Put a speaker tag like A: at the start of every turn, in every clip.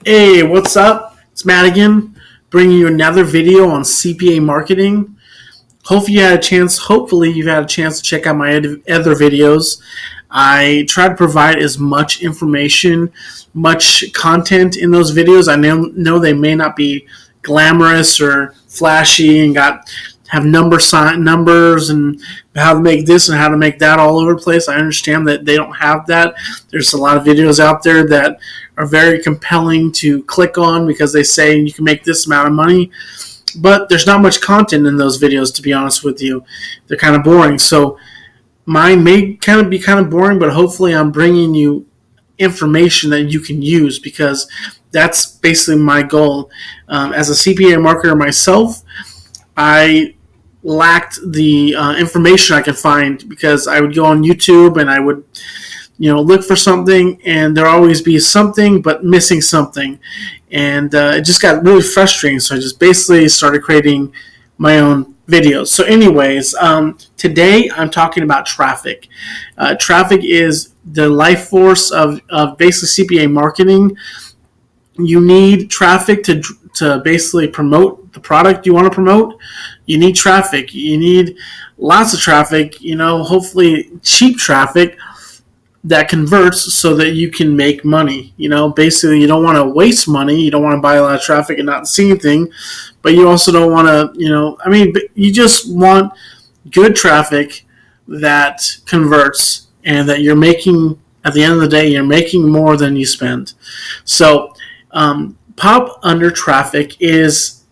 A: Hey, what's up? It's Matt again, bringing you another video on CPA marketing. Hopefully you've had a chance to check out my other videos. I try to provide as much information, much content in those videos. I know they may not be glamorous or flashy and have numbers and how to make this and how to make that all over the place. I understand that they don't have that. There's a lot of videos out there that are very compelling to click on because they say you can make this amount of money. But there's not much content in those videos, to be honest with you. They're kind of boring. So mine may be kind of boring, but hopefully I'm bringing you information that you can use because that's basically my goal. As a CPA marketer myself, I lacked the information I could find because I would go on YouTube and I would look for something, and there always be something but missing something, and it just got really frustrating. So I just basically started creating my own videos. So anyways, today I'm talking about traffic. Traffic is the life force of basically CPA marketing. You need traffic to basically promote the product you want to promote. You need traffic. You need lots of traffic, hopefully cheap traffic that converts so that you can make money. Basically you don't want to waste money. You don't want to buy a lot of traffic and not see anything, but you also don't want to, you just want good traffic that converts and that you're making, at the end of the day, you're making more than you spend. So pop under traffic is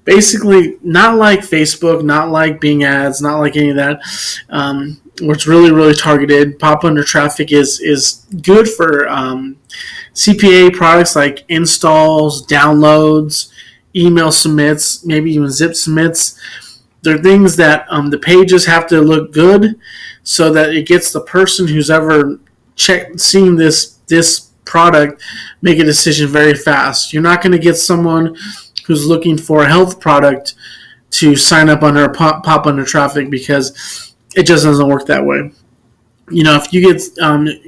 A: basically not like Facebook, not like Bing ads, not like any of that. Where it's really, really targeted. Pop under traffic is good for CPA products like installs, downloads, email submits, maybe even zip submits. They're things that the pages have to look good so that it gets the person who's ever seen this product make a decision very fast. You're not going to get someone who's looking for a health product to sign up under a pop under traffic because it just doesn't work that way. If you get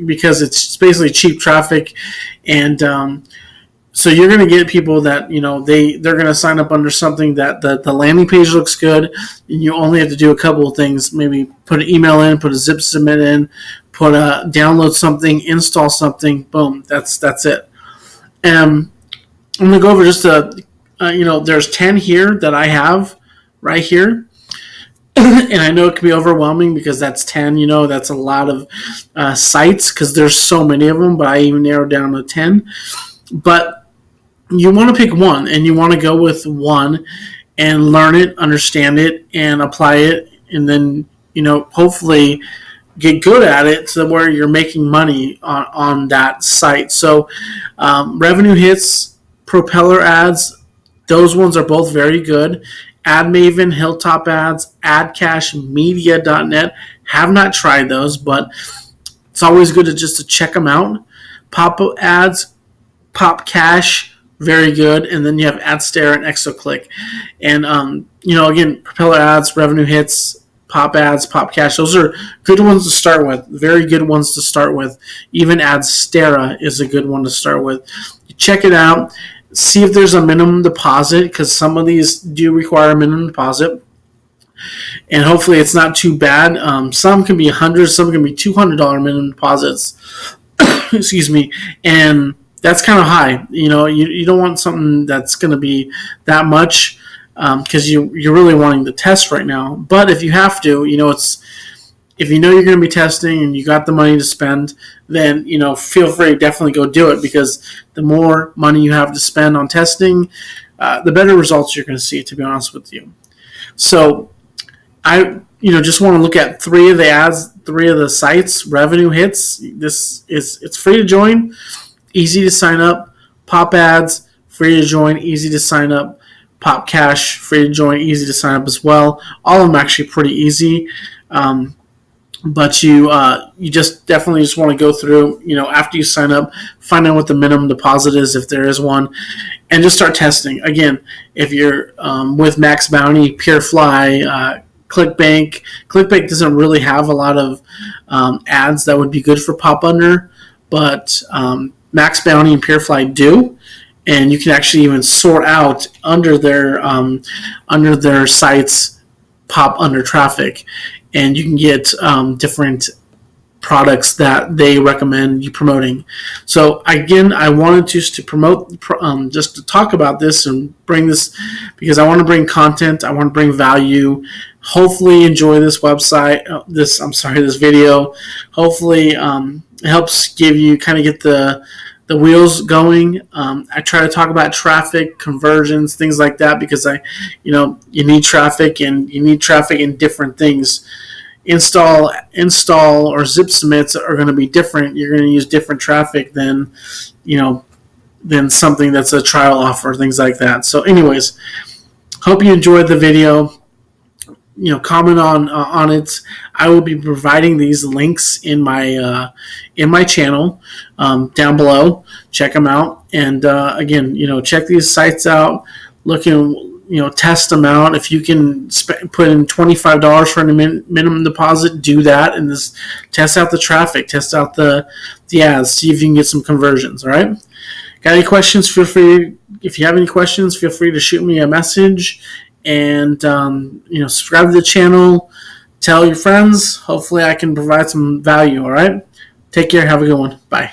A: because it's basically cheap traffic, and so you're going to get people that they're going to sign up under something that the landing page looks good, and you only have to do a couple of things. Maybe put an email in, put a zip submit in, download something, install something. Boom, that's it. I'm going to go over just there's 10 here that I have right here. And I know it can be overwhelming because that's 10, that's a lot of sites because there's so many of them, but I even narrowed down to 10. But you want to pick one, and you want to go with one and learn it, understand it, and apply it, and then, hopefully get good at it to where you're making money on that site. So revenue hits, propeller ads, those ones are both very good. AdMaven, Hilltop Ads, AdCashMedia.net. Have not tried those, but it's always good to check them out. Pop-up ads, PopCash, very good. And then you have AdStare and ExoClick. And, again, propeller ads, revenue hits, pop ads, PopCash. Those are good ones to start with. Very good ones to start with. Even AdStara is a good one to start with. Check it out. See if there's a minimum deposit because some of these do require a minimum deposit. And hopefully it's not too bad. Some can be $100, some can be $200 minimum deposits. Excuse me. And that's kind of high. You don't want something that's going to be that much because you're really wanting to test right now. But if you have to, if you're going to be testing and you got the money to spend, then feel free to definitely go do it because the more money you have to spend on testing, the better results you're going to see, to be honest with you. So I just want to look at three of the sites. Revenue hits. It's free to join, easy to sign up. Pop ads, free to join, easy to sign up. Pop cash, free to join, easy to sign up as well. All of them actually pretty easy. But you just definitely want to go through, after you sign up, find out what the minimum deposit is if there is one, and just start testing. Again, if you're with Max Bounty, PureFly, ClickBank. ClickBank doesn't really have a lot of ads that would be good for pop under, but Max Bounty and PureFly do. and you can actually even sort out under their sites, pop under traffic, and you can get different products that they recommend you promoting. So again, I wanted just to promote, just to talk about this and bring this, because I want to bring content, I want to bring value. Hopefully enjoy this website, this video. Hopefully it helps give you, kind of get the wheels going. I try to talk about traffic, conversions, things like that, because you need traffic, and you need traffic in different things. Install or zip submits are going to be different. You're going to use different traffic than something that's a trial offer, things like that. So anyways, hope you enjoyed the video. Comment on it. I will be providing these links in my channel down below. Check them out, and again, check these sites out. Test them out. If you can put in $25 for a minimum deposit, do that, and just test out the traffic, test out the ads, see if you can get some conversions. All right. Got any questions? Feel free. If you have any questions, feel free to shoot me a message, and subscribe to the channel. Tell your friends. Hopefully, I can provide some value. All right. Take care. Have a good one. Bye.